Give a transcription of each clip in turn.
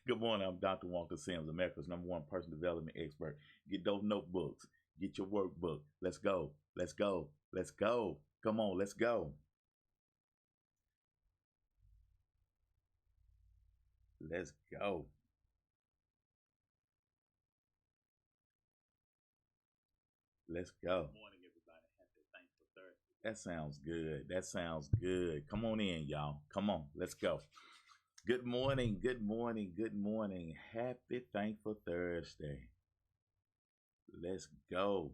Good morning. I'm Dr. Walter Sims, America's #1 personal development expert. Get those notebooks. Get your workbook. Let's go. Let's go. Let's go. Come on, let's go. Let's go. Let's go. Good morning, everybody. Happy Thankful Thursday. That sounds good. That sounds good. Come on in, y'all. Come on. Let's go. Good morning. Good morning. Good morning. Happy Thankful Thursday. Let's go.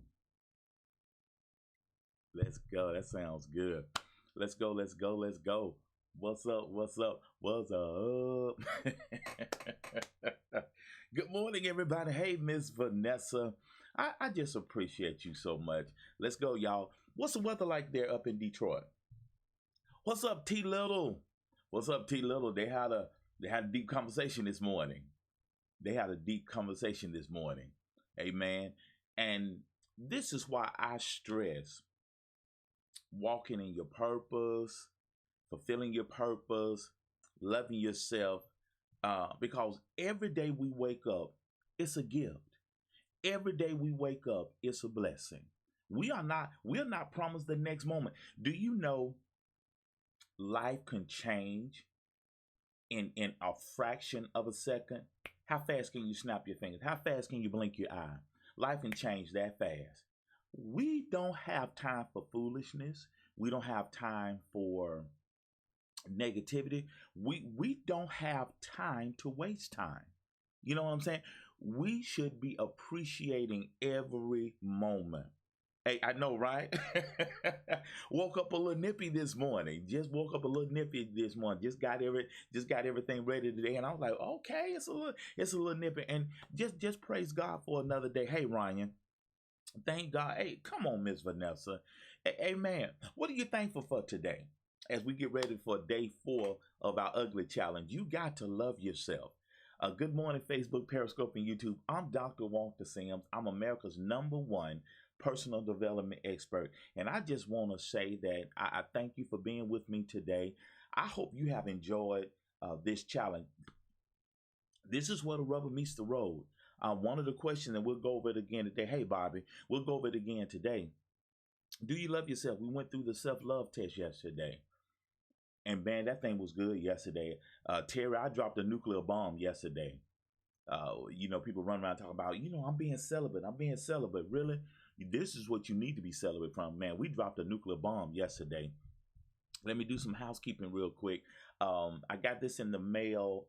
Let's go. That sounds good. Let's go. Let's go. Let's go. What's up? What's up? What's up? Good morning, everybody. Hey, Miss Vanessa. I just appreciate you so much. Let's go, y'all. What's the weather like there up in Detroit? What's up, T Little? What's up, T Little? They had a deep conversation this morning. They had a deep conversation this morning. Amen. And this is why I stress walking in your purpose, fulfilling your purpose, loving yourself, because every day we wake up, it's a gift. Every day we wake up, it's a blessing. We're not promised the next moment. Do you know life can change in a fraction of a second? How fast can you snap your fingers? How fast can you blink your eye? Life can change that fast. We don't have time for foolishness. We don't have time for negativity. We don't have time to waste time. You know what I'm saying? We should be appreciating every moment. Hey, I know, right? Woke up a little nippy this morning. Just woke up a little nippy this morning. Just got everything ready today. And I was like, okay, it's a little nippy. And just praise God for another day. Hey, Ryan. Thank God. Hey, come on, Miss Vanessa. Amen. What are you thankful for today? As we get ready for day 4 of our ugly challenge, you got to love yourself. Good morning, Facebook, Periscope, and YouTube. I'm Dr. Walter Sims. I'm America's #1 personal development expert. And I just want to say that I thank you for being with me today. I hope you have enjoyed this challenge. This is where the rubber meets the road. One of the questions, and we'll go over it again today. Hey, Bobby, we'll go over it again today. Do you love yourself? We went through the self-love test yesterday. And man, that thing was good yesterday. Terry, I dropped a nuclear bomb yesterday. People run around talking about, I'm being celibate. I'm being celibate. Really? This is what you need to be celibate from. Man, we dropped a nuclear bomb yesterday. Let me do some housekeeping real quick. I got this in the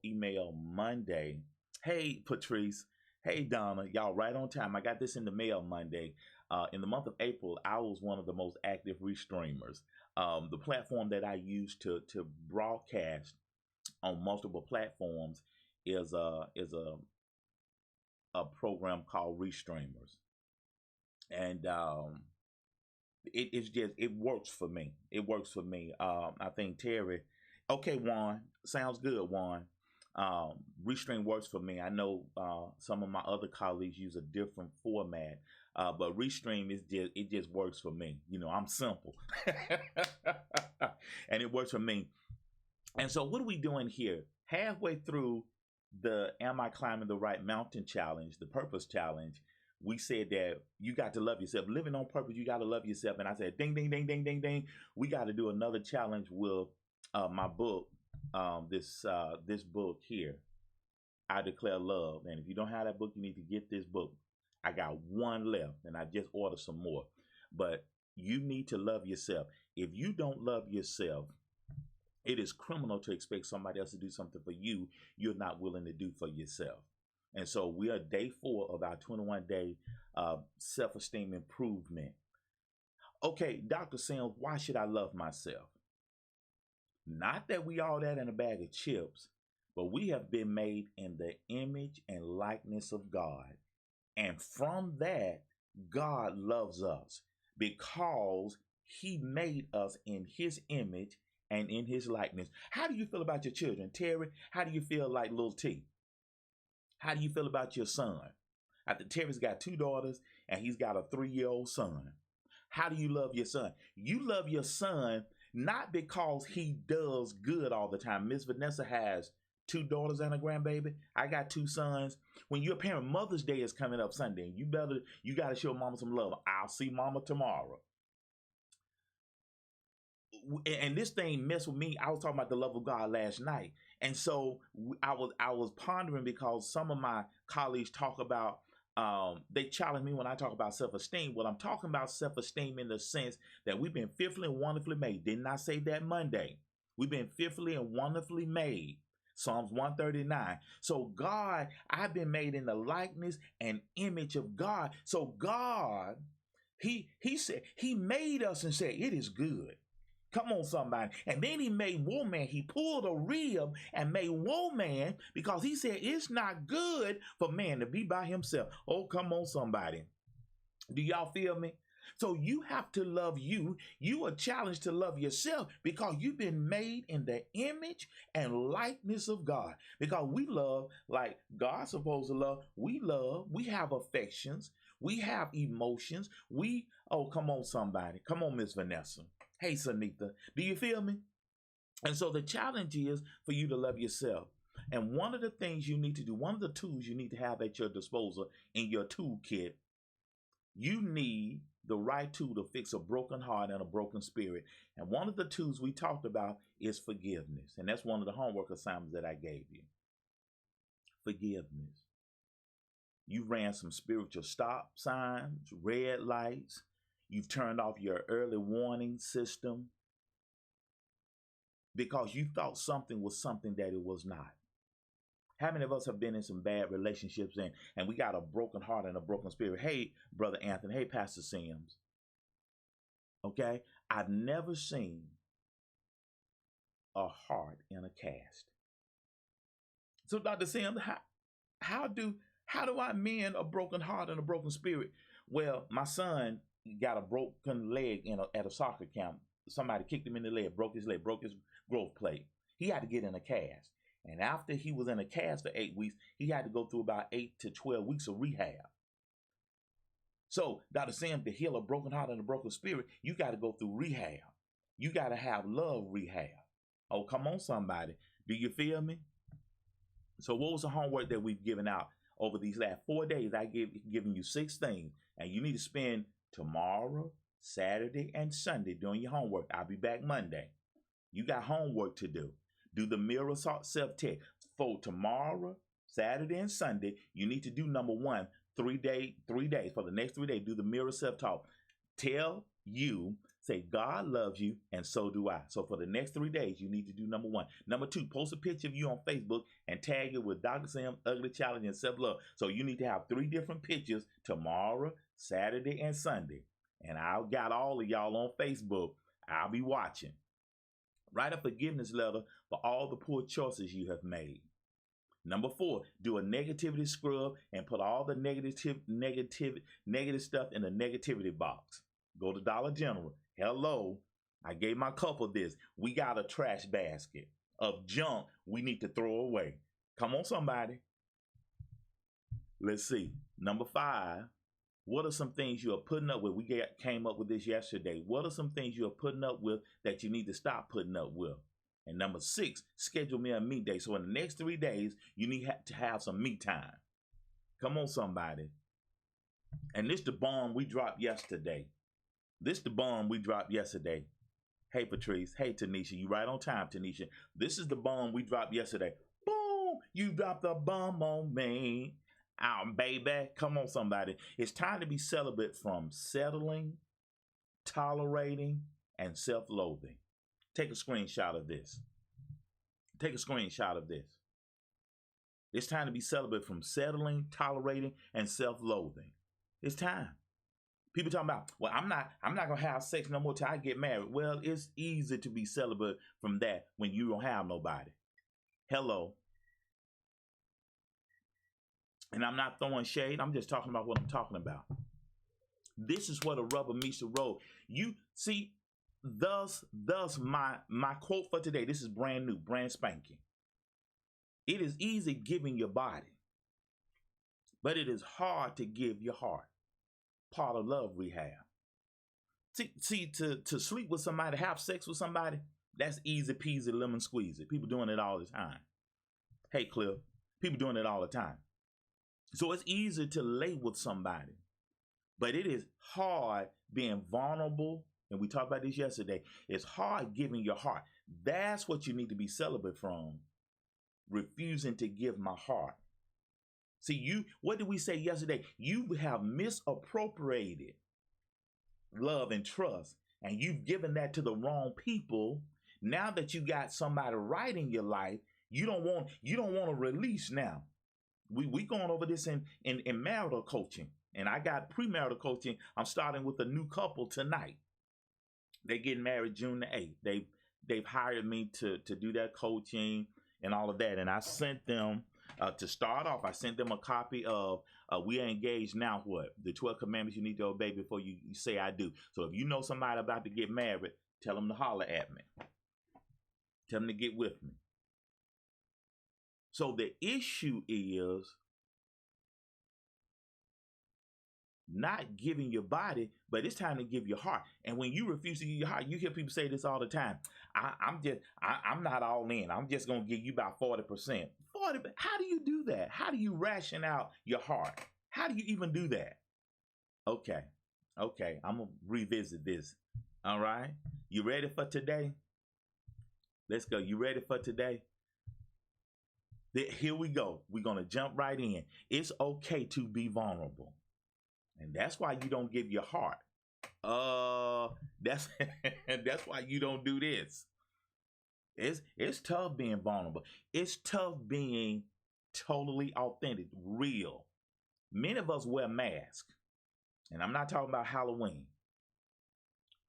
email Monday. Hey, Patrice. Hey, Donna. Y'all right on time. I got this in the mail Monday. In the month of April, I was one of the most active restreamers. The platform that I use to broadcast on multiple platforms is a program called Restreamers, and it works for me. It works for me. I think Terry. Okay, Juan, sounds good, Juan. Restream works for me. I know some of my other colleagues use a different format, but Restream it just works for me. I'm simple, and it works for me. And so, what are we doing here? Halfway through the Am I Climbing the Right Mountain challenge, the Purpose challenge, we said that you got to love yourself. Living on purpose, you got to love yourself. And I said, ding, ding, ding, ding, ding, ding. We got to do another challenge with my book, this book here, I Declare Love. And if you don't have that book, you need to get this book. I got one left, and I just ordered some more. But you need to love yourself. If you don't love yourself, it is criminal to expect somebody else to do something for you you're not willing to do for yourself. And so we are day 4 of our 21-day self-esteem improvement. Okay, Dr. Sims, why should I love myself? Not that we all that in a bag of chips, but we have been made in the image and likeness of God. And from that, God loves us because he made us in his image and in his likeness. How do you feel about your children? Terry, how do you feel like little T? How do you feel about your son? Terry's got 2 daughters and he's got a 3-year-old son. How do you love your son? You love your son not because he does good all the time. Miss Vanessa has two daughters and a grandbaby. I got two sons. When you're a parent, Mother's Day is coming up Sunday. You got to show mama some love. I'll see mama tomorrow. And this thing messed with me. I was talking about the love of God last night, and so I was pondering because some of my colleagues talk about they challenge me when I talk about self-esteem. Well, I'm talking about self-esteem in the sense that we've been fearfully and wonderfully made. Didn't I say that Monday? We've been fearfully and wonderfully made. Psalms 139. So God, I've been made in the likeness and image of God. So God, He said, He made us and said, it is good. Come on, somebody. And then he made woman. He pulled a rib and made woman because he said it's not good for man to be by himself. Oh, come on, somebody. Do y'all feel me? So you have to love you. You are challenged to love yourself because you've been made in the image and likeness of God. Because we love like God's supposed to love. We love. We have affections. We have emotions. Oh, come on, somebody. Come on, Miss Vanessa. Hey, Sanita, do you feel me? And so the challenge is for you to love yourself. And one of the things you need to do, one of the tools you need to have at your disposal in your toolkit, you need the right tool to fix a broken heart and a broken spirit. And one of the tools we talked about is forgiveness. And that's one of the homework assignments that I gave you. Forgiveness. You ran some spiritual stop signs, red lights. You've turned off your early warning system because you thought something was something that it was not. How many of us have been in some bad relationships and we got a broken heart and a broken spirit? Hey, Brother Anthony. Hey, Pastor Sims. Okay? I've never seen a heart in a cast. So, Dr. Sims, how do I mend a broken heart and a broken spirit? Well, my son got a broken leg at a soccer camp. Somebody kicked him in the leg, broke his growth plate. He had to get in a cast. And after he was in a cast for 8 weeks, he had to go through about 8 to 12 weeks of rehab. So, Dr. Sam, to heal a broken heart and a broken spirit, you got to go through rehab. You got to have love rehab. Oh, come on, somebody. Do you feel me? So what was the homework that we've given out over these last 4 days? I given you 6 things, and you need to spend tomorrow, Saturday, and Sunday doing your homework. I'll be back Monday. You got homework to do. Do the mirror self-test. For tomorrow, Saturday, and Sunday, you need to do number 1, 3 days. For the next 3 days, do the mirror self-talk. Tell you, say, God loves you, and so do I. So for the next 3 days, you need to do number 1. Number 2, post a picture of you on Facebook and tag it with Dr. Sam, Ugly Challenge, and Self-Love. So you need to have 3 different pictures tomorrow, Saturday, and Sunday. And I've got all of y'all on Facebook. I'll be watching. Write a forgiveness letter for all the poor choices you have made. Number 4, do a negativity scrub and put all the negative stuff in the negativity box. Go to Dollar General. Hello, I gave my couple this. We got a trash basket of junk we need to throw away. Come on, somebody. Let's see. Number 5, what are some things you are putting up with? We came up with this yesterday. What are some things you are putting up with that you need to stop putting up with? And number 6, schedule me a me day. So in the next 3 days, you need to have some me time. Come on, somebody. And this the bomb we dropped yesterday. Hey, Patrice. Hey, Tanisha. You right on time, Tanisha. This is the bomb we dropped yesterday. Boom! You dropped the bomb on me. Baby. Come on, somebody. It's time to be celibate from settling, tolerating, and self-loathing. Take a screenshot of this. It's time to be celibate from settling, tolerating, and self-loathing. It's time. People talking about, well, I'm not gonna have sex no more till I get married. Well, it's easy to be celibate from that when you don't have nobody. Hello. And I'm not throwing shade. I'm just talking about what I'm talking about. This is where the rubber meets the road. You see, thus my quote for today. This is brand new, brand spanking. It is easy giving your body, but it is hard to give your heart. Part of love rehab. See, to sleep with somebody, have sex with somebody, that's easy peasy lemon squeezy. People doing it all the time. Hey, Cliff, people doing it all the time. So it's easy to lay with somebody, but it is hard being vulnerable. And we talked about this yesterday. It's hard giving your heart. That's what you need to be celibate from. Refusing to give my heart. See, what did we say yesterday? You have misappropriated love and trust, and you've given that to the wrong people. Now that you got somebody right in your life, you don't want to release now. We going over this in marital coaching, and I got premarital coaching. I'm starting with a new couple tonight. They getting married June the 8th. They've hired me to do that coaching and all of that, and I sent them to start off. I sent them a copy of We Are Engaged Now. What? The 12 commandments you need to obey before you say I do. So if you know somebody about to get married, tell them to holler at me. Tell them to get with me. So the issue is not giving your body, but it's time to give your heart. And when you refuse to give your heart, you hear people say this all the time. I'm not all in. I'm just gonna give you about 40%. 40. How do you do that? How do you ration out your heart? How do you even do that? Okay, I'm gonna revisit this. All right, you ready for today? Let's go. You ready for today? Here we go. We're gonna jump right in. It's okay to be vulnerable. And that's why you don't give your heart. That's that's why you don't do this. It's tough being vulnerable. It's tough being totally authentic, real. Many of us wear masks, and I'm not talking about Halloween.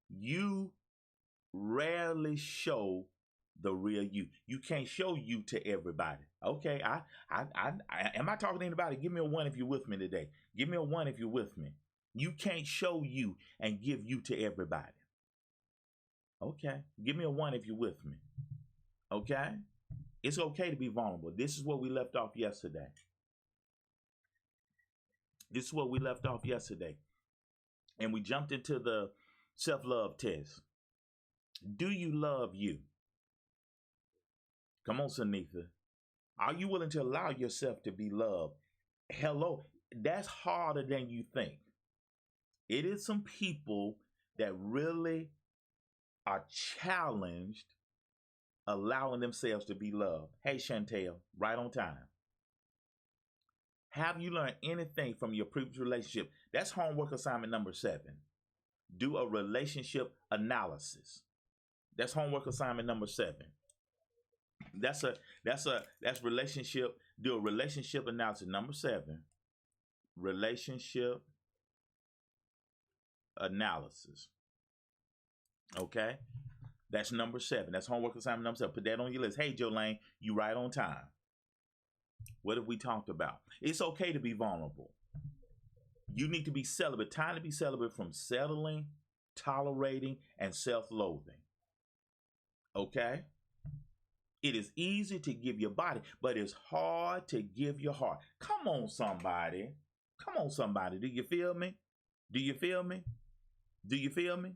You rarely show the real you. You can't show you to everybody. Okay, am I talking to anybody? Give me a 1 if you're with me today. Give me a 1 if you're with me. You can't show you and give you to everybody. Okay, give me a 1 if you're with me. Okay, it's okay to be vulnerable. This is what we left off yesterday. And we jumped into the self-love test. Do you love you? Come on, Sanitha. Are you willing to allow yourself to be loved? Hello, that's harder than you think. It is some people that really are challenged allowing themselves to be loved. Hey, Chantel, right on time. Have you learned anything from your previous relationship? That's homework assignment number 7. Do a relationship analysis. That's homework assignment number 7. That's relationship. Do a relationship analysis. Number 7. Relationship analysis. Okay? That's number 7. That's homework assignment number 7. Put that on your list. Hey, Jolene, you right on time. What have we talked about? It's okay to be vulnerable. You need to be celibate. Time to be celibate from settling, tolerating, and self-loathing. Okay? It is easy to give your body, but it's hard to give your heart. Come on, somebody. Come on, somebody. Do you feel me? Do you feel me? Do you feel me?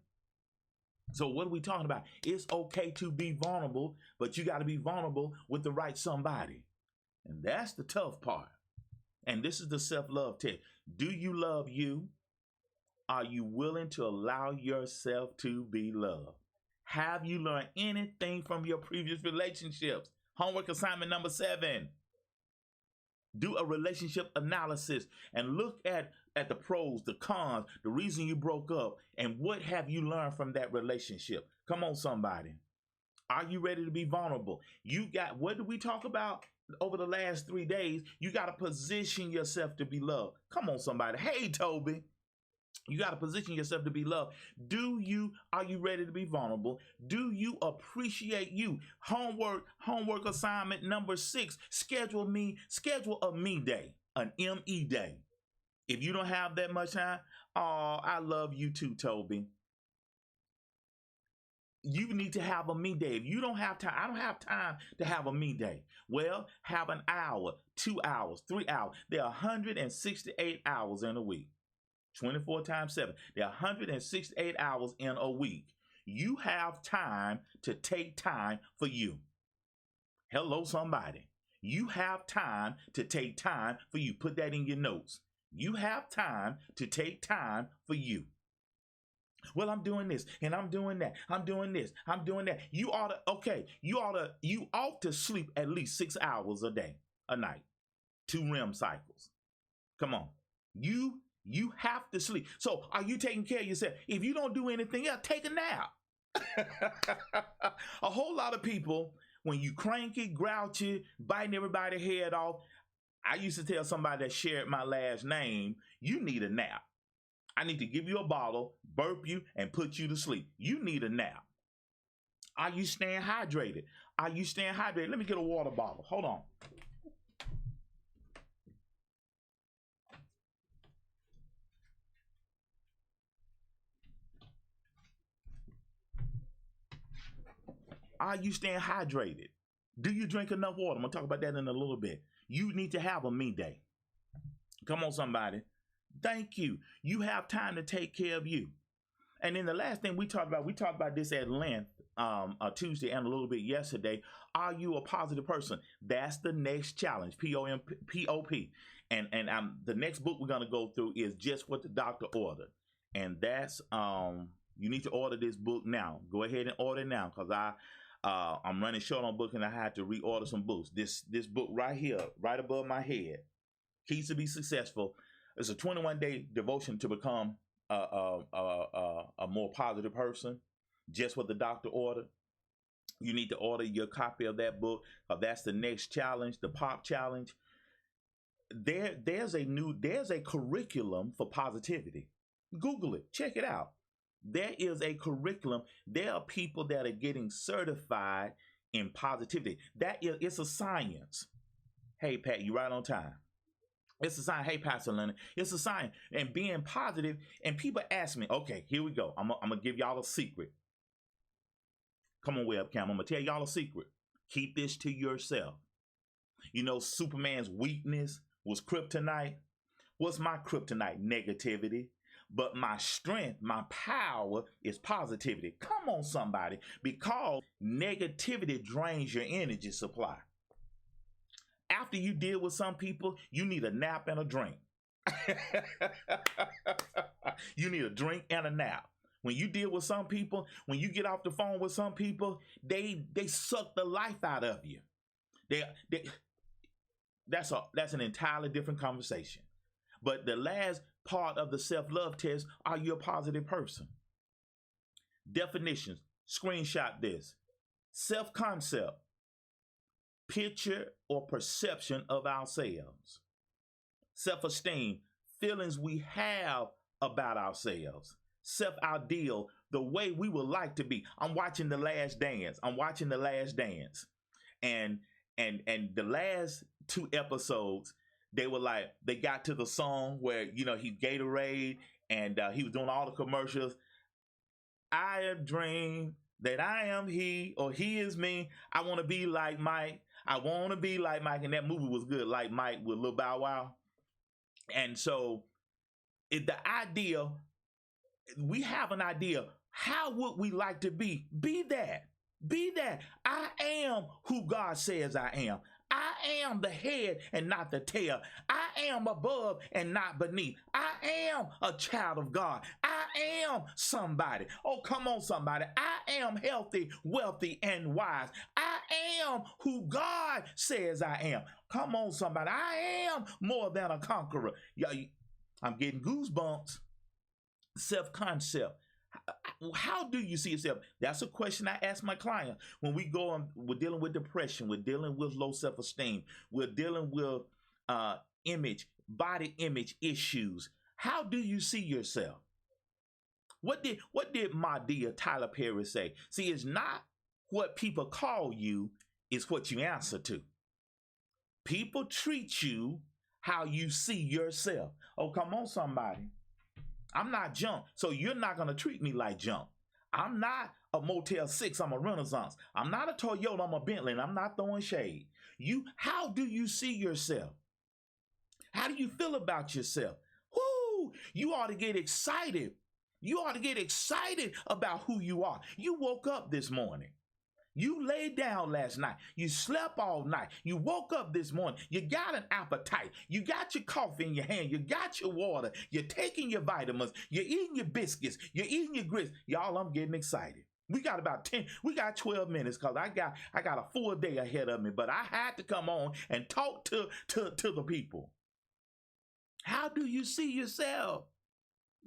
So what are we talking about? It's okay to be vulnerable, but you got to be vulnerable with the right somebody. And that's the tough part. And this is the self-love test. Do you love you? Are you willing to allow yourself to be loved? Have you learned anything from your previous relationships? Homework assignment number 7. Do a relationship analysis and look at the pros, the cons, the reason you broke up, and what have you learned from that relationship? Come on, somebody. Are you ready to be vulnerable? What did we talk about over the last 3 days? You got to position yourself to be loved. Come on, somebody. Hey, Toby. You got to position yourself to be loved. Are you ready to be vulnerable? Do you appreciate you? Homework assignment number 6. Schedule a me day, an ME day. If you don't have that much time, I love you too, Toby. You need to have a me day. If you don't have time, I don't have time to have a me day. Well, have an hour, 2 hours, 3 hours. There are 168 hours in a week. 24 times 7. There are 168 hours in a week. You have time to take time for you. Hello, somebody. You have time to take time for you. Put that in your notes. You have time to take time for you. Well, I'm doing this and I'm doing that. I'm doing this. I'm doing that. You ought to sleep at least 6 hours a night, 2 REM cycles. Come on. You have to sleep. So are you taking care of yourself? If you don't do anything else, take a nap. A whole lot of people, when you cranky, grouchy, biting everybody's head off, I used to tell somebody that shared my last name, you need a nap. I need to give you a bottle, burp you, and put you to sleep. You need a nap. Are you staying hydrated? Are you staying hydrated? Let me get a water bottle. Hold on. Are you staying hydrated? Do you drink enough water? I'm going to talk about that in a little bit. You need to have a me day. Come on, somebody. Thank you. You have time to take care of you. And then the last thing we talked about this at length Tuesday and a little bit yesterday. Are you a positive person? That's the next challenge, POP. And the next book we're going to go through is Just What the Doctor Ordered. And that's, you need to order this book now. Go ahead and order it now, because I'm running short on book and I had to reorder some books. This book right here, right above my head, Keys to Be Successful. It's a 21-day devotion to become a more positive person. Just What the Doctor Ordered. You need to order your copy of that book. That's the next challenge, the POP challenge. There's a curriculum for positivity. Google it, check it out. There is a curriculum. There are people that are getting certified in positivity. It's a science. Hey, Pat, you right on time. It's a science. Hey, Pastor Leonard, it's a science. And being positive, and people ask me, okay, here we go. I'm going to give y'all a secret. Come on, webcam. I'm going to tell y'all a secret. Keep this to yourself. You know, Superman's weakness was kryptonite. What's my kryptonite? Negativity. But my strength, my power is positivity. Come on, somebody. Because negativity drains your energy supply. After you deal with some people, you need a nap and a drink. You need a drink and a nap. When you deal with some people, when you get off the phone with some people, they suck the life out of you. That's an entirely different conversation. But the last part of the self-love test, are you a positive person? Definitions, screenshot this. Self-concept, picture or perception of ourselves. Self-esteem, feelings we have about ourselves. Self-ideal, the way we would like to be. I'm watching The Last Dance. And the last 2 episodes, they got to the song where, he's Gatorade and he was doing all the commercials. I have dreamed that I am he, or he is me. I want to be like Mike. I want to be like Mike. And that movie was good, Like Mike with Lil Bow Wow. And so the idea, we have an idea. How would we like to be? Be that. Be that. I am who God says I am. I am the head and not the tail. I am above and not beneath. I am a child of God. I am somebody. Oh, come on, somebody. I am healthy, wealthy, and wise. I am who God says I am. Come on, somebody. I am more than a conqueror. I'm getting goosebumps. Self-concept. How do you see yourself? That's a question I ask my client when we go on. We're dealing with depression. We're dealing with low self-esteem. We're dealing with body image issues. How do you see yourself? What did my dear Tyler Perry say? See, it's not what people call you, it's what you answer to. People treat you how you see yourself. Oh, come on, somebody. I'm not junk, so you're not going to treat me like junk. I'm not a Motel 6, I'm a Renaissance. I'm not a Toyota, I'm a Bentley, and I'm not throwing shade. How do you see yourself? How do you feel about yourself? Whoo, you ought to get excited. You ought to get excited about who you are. You woke up this morning. You laid down last night. You slept all night. You woke up this morning. You got an appetite. You got your coffee in your hand. You got your water. You're taking your vitamins. You're eating your biscuits. You're eating your grits. Y'all, I'm getting excited. We got about 12 minutes because I got a full day ahead of me. But I had to come on and talk to the people. How do you see yourself?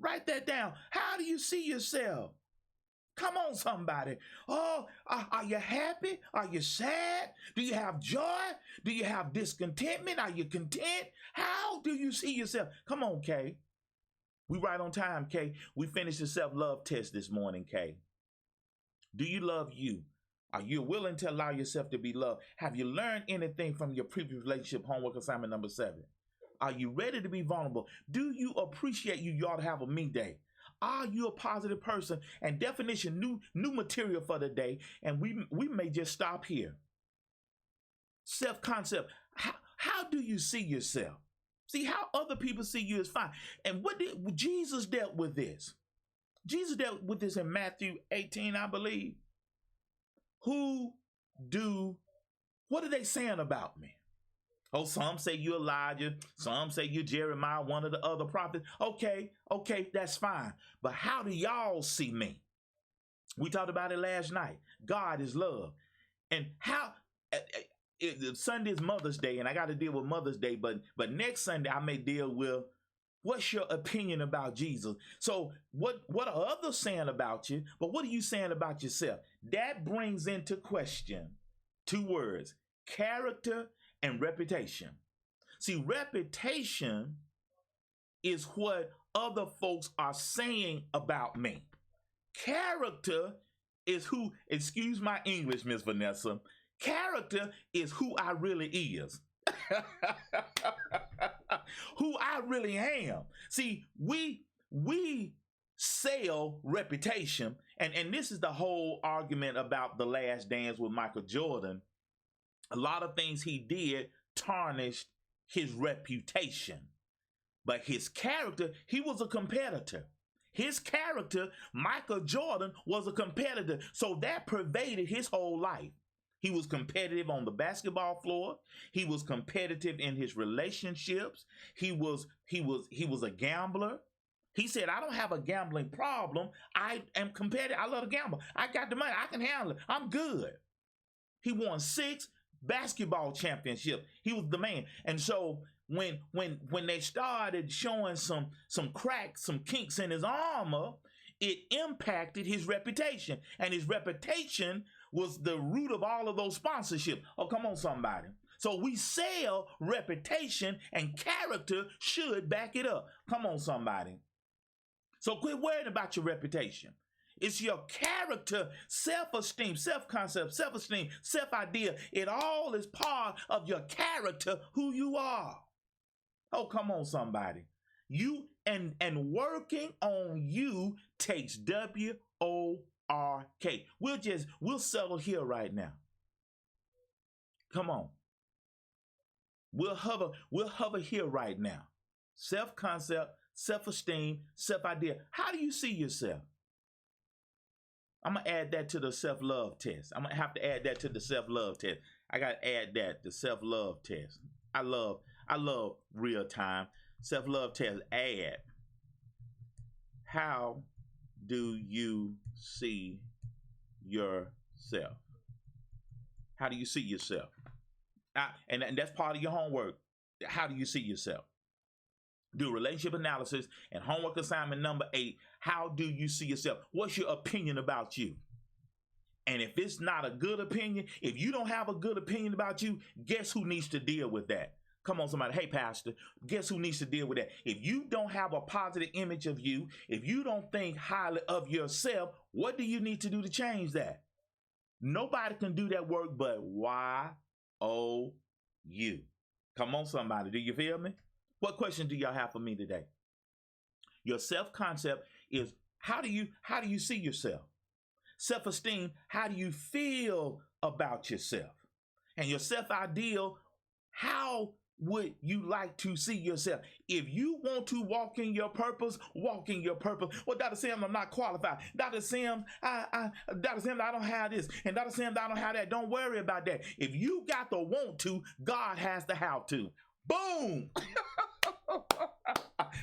Write that down. How do you see yourself? Come on, somebody. Oh, are you happy? Are you sad? Do you have joy? Do you have discontentment? Are you content? How do you see yourself? Come on, Kay. We right on time, Kay. We finished the self-love test this morning, Kay. Do you love you? Are you willing to allow yourself to be loved? Have you learned anything from your previous relationship? Homework assignment number 7. Are you ready to be vulnerable? Do you appreciate you ought to have a me day? Are you a positive person? And definition, new material for the day. And we may just stop here. Self-concept. How do you see yourself? See, how other people see you is fine. And what did Jesus dealt with this? Jesus dealt with this in Matthew 18, I believe. What are they saying about me? Oh, some say you're Elijah. Some say you're Jeremiah, one of the other prophets. Okay, that's fine. But how do y'all see me? We talked about it last night. God is love. And how Sunday is Mother's Day, and I got to deal with Mother's Day, but next Sunday I may deal with what's your opinion about Jesus? So what are others saying about you? But what are you saying about yourself? That brings into question 2 words, character and reputation. See, reputation is what other folks are saying about me. Character is who, excuse my English, Miss Vanessa, character is who I really is. Who I really am. See, we sell reputation, and this is the whole argument about The Last Dance with Michael Jordan. A lot of things he did tarnished his reputation. But his character, he was a competitor. His character, Michael Jordan, was a competitor. So that pervaded his whole life. He was competitive on the basketball floor. He was competitive in his relationships. He was a gambler. He said, I don't have a gambling problem. I am competitive. I love to gamble. I got the money. I can handle it. I'm good. He won 6 basketball championships. He was the man. And so when they started showing some cracks, some kinks in his armor, it impacted his reputation. And his reputation was the root of all of those sponsorships. Oh, come on, somebody. So we sell reputation, and character should back it up. Come on, somebody. So quit worrying about your reputation. It's your character, self-esteem, self-concept, self-esteem, self-idea. It all is part of your character, who you are. Oh, come on, somebody. You and working on you takes WORK. We'll settle here right now. Come on. We'll hover here right now. Self-concept, self-esteem, self-idea. How do you see yourself? I'm going to add that to the self-love test. I'm going to have to add that to the self-love test. I got to add that, the self-love test. I love real time. Self-love test, add. How do you see yourself? How do you see yourself? And that's part of your homework. How do you see yourself? Do relationship analysis, and homework assignment number 8. How do you see yourself? What's your opinion about you? And if it's not a good opinion, if you don't have a good opinion about you, guess who needs to deal with that? Come on, somebody. Hey, pastor, guess who needs to deal with that? If you don't have a positive image of you, if you don't think highly of yourself, what do you need to do to change that? Nobody can do that work but you. Come on, somebody. Do you feel me? What questions do y'all have for me today? Your self-concept is how do you see yourself? Self-esteem, how do you feel about yourself? And your self-ideal, how would you like to see yourself? If you want to walk in your purpose, walk in your purpose. Well, Dr. Sam, I'm not qualified. Dr. Sam, Dr. Sam, I don't have this. And Dr. Sam, I don't have that. Don't worry about that. If you got the want to, God has the how to. Boom!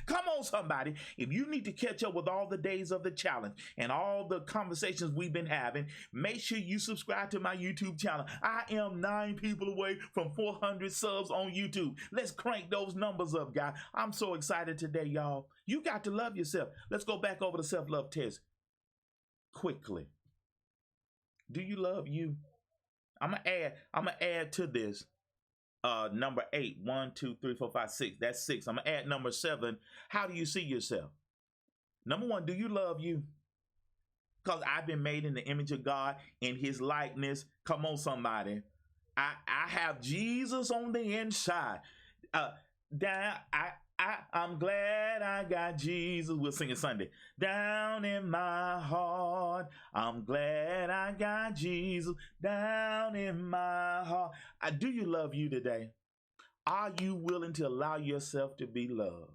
Come on, somebody. If you need to catch up with all the days of the challenge and all the conversations we've been having, make sure you subscribe to my YouTube channel. I am 9 people away from 400 subs on YouTube. Let's crank those numbers up, guys. I'm so excited today, y'all. You got to love yourself. Let's go back over the self-love test quickly. Do you love you? I'm gonna add to this. Number 8, 1, 2, 3, 4, 5, 6. That's 6. I'm gonna add number 7. How do you see yourself? Number 1, do you love you? Because I've been made in the image of God, in his likeness. Come on, somebody. I have Jesus on the inside. I'm glad I got Jesus. We'll sing it Sunday. Down in my heart, I'm glad I got Jesus. Down in my heart. Do you love you today? Are you willing to allow yourself to be loved?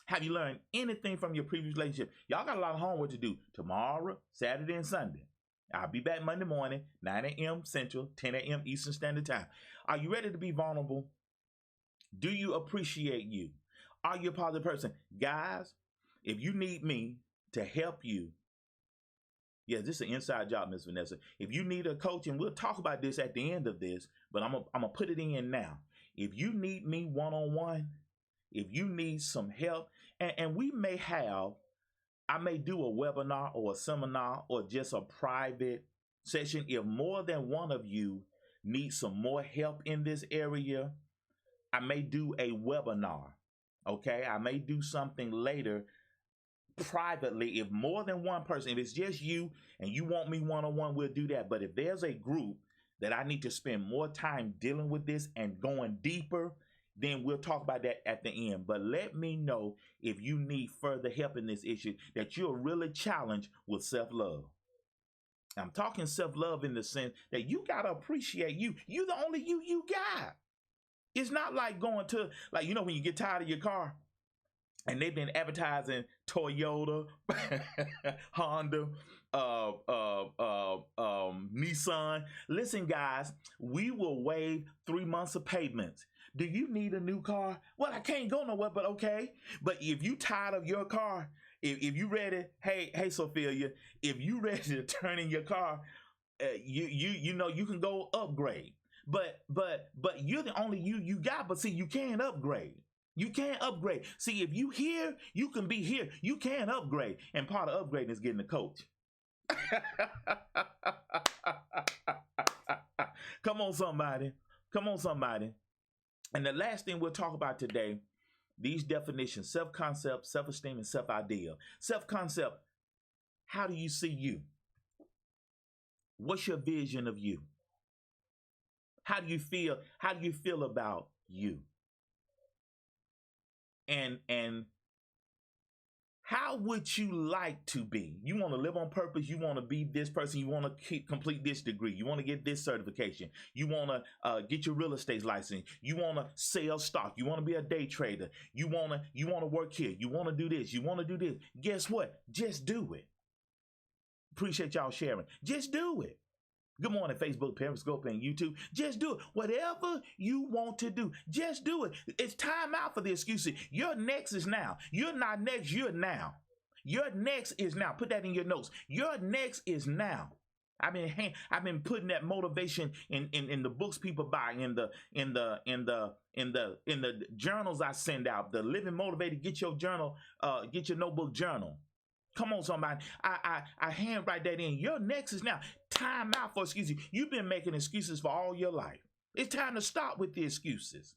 Have you learned anything from your previous relationship? Y'all got a lot of homework to do tomorrow, Saturday, and Sunday. I'll be back Monday morning, 9 a.m. Central, 10 a.m. Eastern Standard Time. Are you ready to be vulnerable? Do you appreciate you? Are you a positive person? Guys, if you need me to help you, yeah, this is an inside job, Miss Vanessa. If you need a coach, and we'll talk about this at the end of this, but I'm gonna put it in now. If you need me one-on-one, if you need some help, and I may do a webinar or a seminar or just a private session. If more than one of you need some more help in this area, I may do a webinar. Okay, I may do something later privately. If more than one person, if it's just you and you want me one-on-one, we'll do that. But if there's a group that I need to spend more time dealing with this and going deeper, then we'll talk about that at the end. But let me know if you need further help in this issue, that you're really challenged with self-love. I'm talking self-love in the sense that you got to appreciate you. You're the only you got. It's not like going to, like, when you get tired of your car and they've been advertising Toyota, Honda, Nissan. Listen, guys, we will waive 3 months of payments. Do you need a new car? Well, I can't go nowhere, but okay. But if you tired of your car, if you ready, hey, Sophia, if you ready to turn in your car, you can go upgrade. But you're the only you got. But see, you can't upgrade. You can't upgrade. See, if you here, you can be here. You can upgrade. And part of upgrading is getting a coach. Come on, somebody. Come on, somebody. And the last thing we'll talk about today, these definitions: self-concept, self-esteem, and self-ideal. Self-concept, how do you see you? What's your vision of you? How do you feel? How do you feel about you? And how would you like to be? You want to live on purpose. You want to be this person. You want to complete this degree. You want to get this certification. You want to get your real estate license. You want to sell stock. You want to be a day trader. You want to work here. You want to do this. You want to do this. Guess what? Just do it. Appreciate y'all sharing. Just do it. Good morning, Facebook, Periscope, and YouTube. Just do it. Whatever you want to do, just do it. It's time out for the excuses. Your next is now. You're not next, you're now. Your next is now. Put that in your notes. Your next is now. I've been putting that motivation in the books people buy, in the journals I send out. The Living Motivated. Get your journal, get your notebook journal. Come on, somebody. I handwrite that in. Your next is now. Time out for excuses. You've been making excuses for all your life. It's time to stop with the excuses.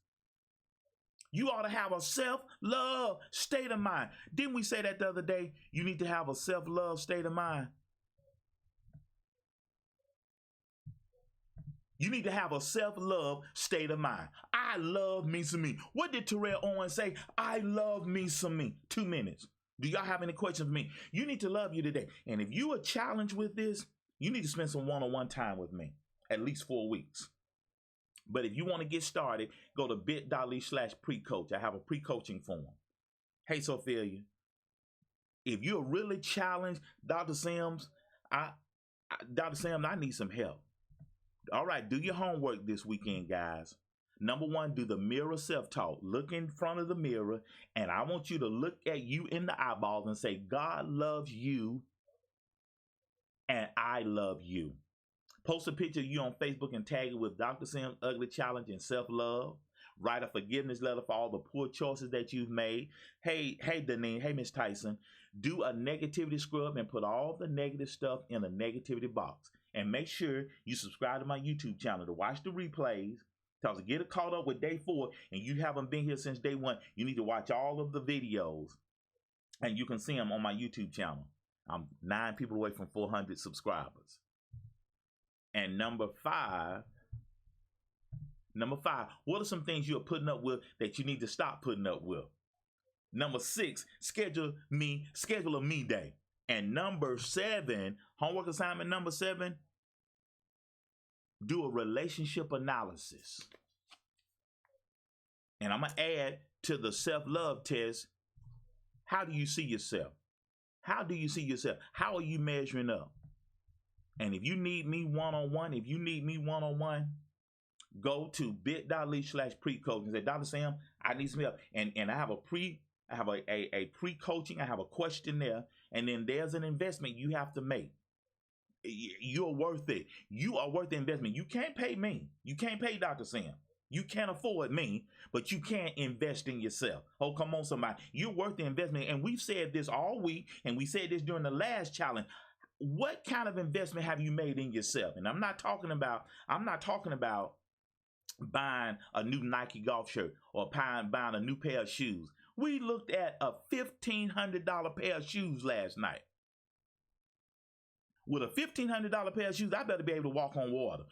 You ought to have a self-love state of mind. Didn't we say that the other day? You need to have a self-love state of mind. You need to have a self-love state of mind. I love me some me. What did Terrell Owens say? I love me some me. 2 minutes. Do y'all have any questions for me? You need to love you today. And if you are challenged with this, you need to spend some one-on-one time with me. At least 4 weeks. But if you want to get started, go to bit.ly/precoach. I have a pre-coaching form. Hey, Sophia, if you're really challenged, Dr. Sims, Dr. Sims, I need some help. All right, do your homework this weekend, guys. Number one, do the mirror self-talk. Look in front of the mirror, and I want you to look at you in the eyeballs and say, God loves you, and I love you. Post a picture of you on Facebook and tag it with Dr. Sims Ugly Challenge and self-love. Write a forgiveness letter for all the poor choices that you've made. Hey, Deneen. Hey, Miss Tyson. Do a negativity scrub and put all the negative stuff in a negativity box. And make sure you subscribe to my YouTube channel to watch the replays. Because to get caught up with day 4 and you haven't been here since day 1, you need to watch all of the videos. And you can see them on my YouTube channel. I'm 9 people away from 400 subscribers. And number 5, what are some things you're putting up with that you need to stop putting up with? Number 6, schedule a me day. And number 7, homework assignment number 7, do a relationship analysis. And I'm going to add to the self-love test, how do you see yourself? How do you see yourself? How are you measuring up? And if you need me one-on-one, go to bit.ly/precoach and say, Dr. Sam, I need some help. And I have a pre-coaching, I have a questionnaire, and then there's an investment you have to make. You're worth it. You are worth the investment. You can't pay me. You can't pay Dr. Sam. You can't afford me, but you can invest in yourself. Oh, come on, somebody. You're worth the investment. And we've said this all week, and we said this during the last challenge. What kind of investment have you made in yourself? And I'm not talking about buying a new Nike golf shirt or buying a new pair of shoes. We looked at a $1,500 pair of shoes last night. With a $1,500 pair of shoes, I better be able to walk on water.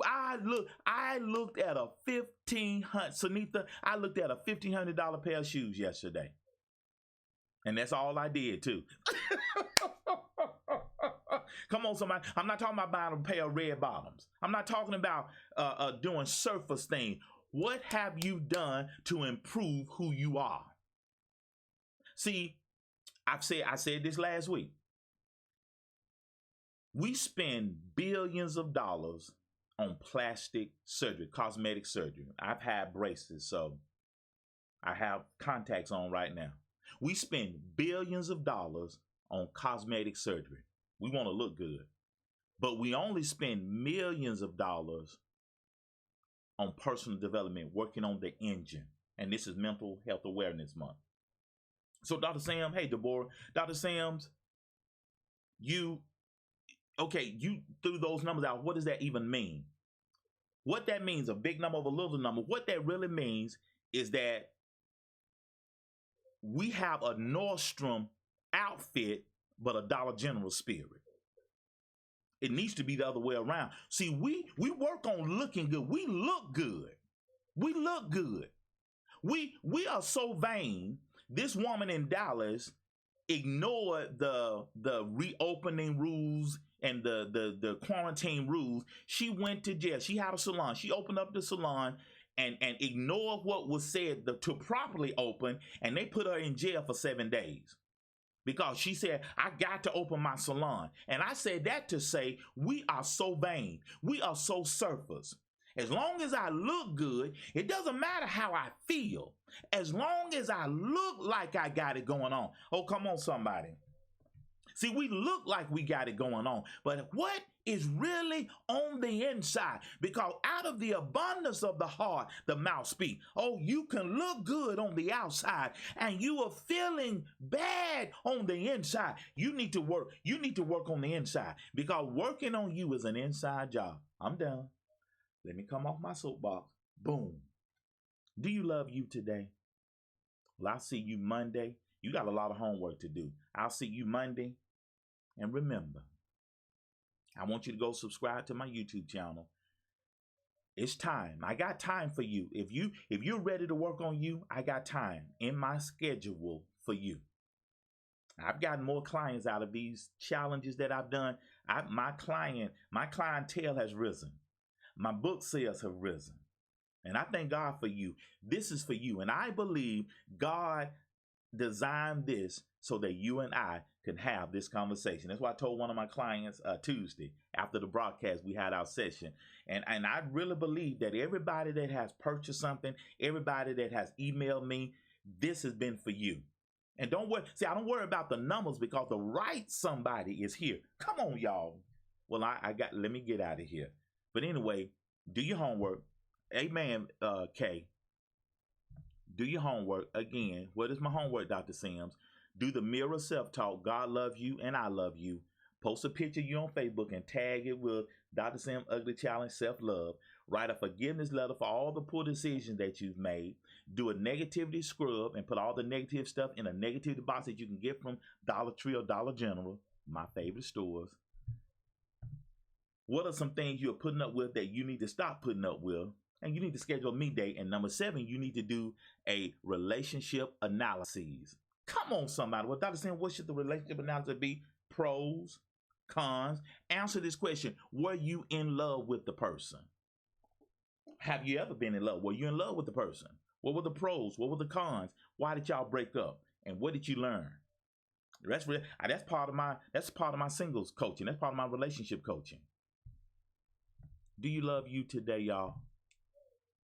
I looked at a $1,500 pair of shoes yesterday. And that's all I did too. Come on, somebody. I'm not talking about buying a pair of red bottoms. I'm not talking about doing surface things. What have you done to improve who you are? See, I said this last week. We spend billions of dollars on plastic surgery, cosmetic surgery. I've had braces, so I have contacts on right now. We spend billions of dollars on cosmetic surgery. We want to look good, but we only spend millions of dollars on personal development, working on the engine. And this is Mental Health Awareness Month. So Dr. Sam, hey, Deborah, Dr. Sams, you threw those numbers out. What does that even mean? What that means, a big number of a little number, what that really means is that we have a Nordstrom outfit, but a Dollar General spirit. It needs to be the other way around. See, we work on looking good. We look good. We look good. We are so vain. This woman in Dallas ignored the reopening rules and the quarantine rules. She went to jail. She had a salon. She opened up the salon and ignored what was said to properly open, and they put her in jail for 7 days. Because she said, I got to open my salon. And I said that to say, we are so vain. We are so surface. As long as I look good, it doesn't matter how I feel. As long as I look like I got it going on. Oh, come on, somebody. See, we look like we got it going on, but what is really on the inside? Because out of the abundance of the heart, the mouth speaks. Oh, you can look good on the outside and you are feeling bad on the inside. You need to work. You need to work on the inside, because working on you is an inside job. I'm done. Let me come off my soapbox. Boom. Do you love you today? Well, I'll see you Monday. You got a lot of homework to do. I'll see you Monday. And remember, I want you to go subscribe to my YouTube channel. It's time. I got time for you. If you're ready to work on you, I got time in my schedule for you. I've gotten more clients out of these challenges that I've done. My clientele has risen. My book sales have risen. And I thank God for you. This is for you. And I believe God designed this so that you and I can have this conversation. That's why I told one of my clients Tuesday after the broadcast, we had our session. And I really believe that everybody that has purchased something, everybody that has emailed me, this has been for you. And don't worry. See, I don't worry about the numbers because the right somebody is here. Come on, y'all. Well, let me get out of here. But anyway, do your homework. Amen, Kay. Do your homework. Again, what is my homework, Dr. Sims? Do the mirror self-talk. God loves you and I love you. Post a picture of you on Facebook and tag it with Dr. Sims Ugly Challenge Self-Love. Write a forgiveness letter for all the poor decisions that you've made. Do a negativity scrub and put all the negative stuff in a negativity box that you can get from Dollar Tree or Dollar General, my favorite stores. What are some things you're putting up with that you need to stop putting up with? And you need to schedule a me day. And number 7, you need to do a relationship analysis. Come on, somebody. Well, Dr. Sam, what should the relationship analysis be? Pros, cons. Answer this question. Were you in love with the person? Have you ever been in love? Were you in love with the person? What were the pros? What were the cons? Why did y'all break up? And what did you learn? That's part of my singles coaching. That's part of my relationship coaching. Do you love you today, y'all?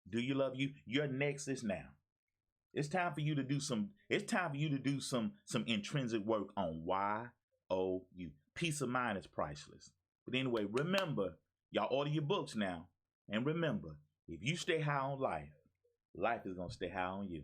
Do you love you? Your next is now. It's time for you to do some intrinsic work on YOU. Peace of mind is priceless. But anyway, remember, y'all order your books now. And remember, if you stay high on life, life is going to stay high on you.